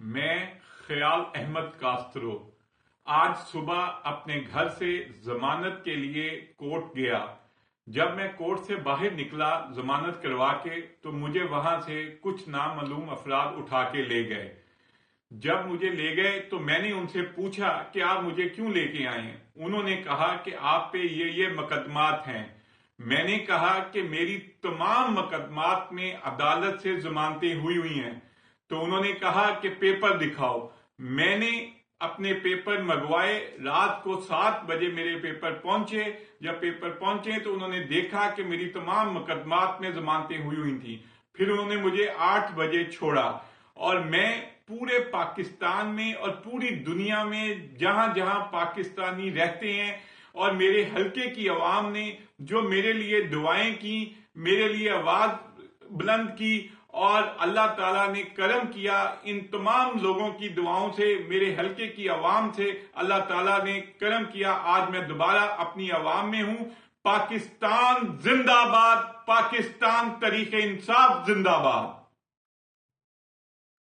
میں خیال احمد کاسترو آج صبح اپنے گھر سے ضمانت کے لیے کورٹ گیا۔ جب میں کورٹ سے باہر نکلا ضمانت کروا کے تو مجھے وہاں سے کچھ نامعلوم افراد اٹھا کے لے گئے۔ جب مجھے لے گئے تو میں نے ان سے پوچھا کہ آپ مجھے کیوں لے کے آئے ہیں؟ انہوں نے کہا کہ آپ پہ یہ مقدمات ہیں۔ میں نے کہا کہ میری تمام مقدمات میں عدالت سے ضمانتیں ہوئی ہیں۔ تو انہوں نے کہا کہ پیپر دکھاؤ۔ میں نے اپنے پیپر منگوائے، رات کو 7 بجے میرے پیپر پہنچے۔ جب پیپر پہنچے تو انہوں نے دیکھا کہ میری تمام مقدمات میں ضمانتیں ہوئی تھیں۔ پھر انہوں نے مجھے 8 بجے چھوڑا، اور میں پورے پاکستان میں اور پوری دنیا میں جہاں جہاں پاکستانی رہتے ہیں اور میرے حلقے کی عوام نے جو میرے لیے دعائیں کی، میرے لیے آواز بلند کی، اور اللہ تعالیٰ نے کرم کیا، ان تمام لوگوں کی دعاؤں سے، میرے حلقے کی عوام سے اللہ تعالیٰ نے کرم کیا۔ آج میں دوبارہ اپنی عوام میں ہوں۔ پاکستان زندہ باد، پاکستان تحریک انصاف زندہ باد۔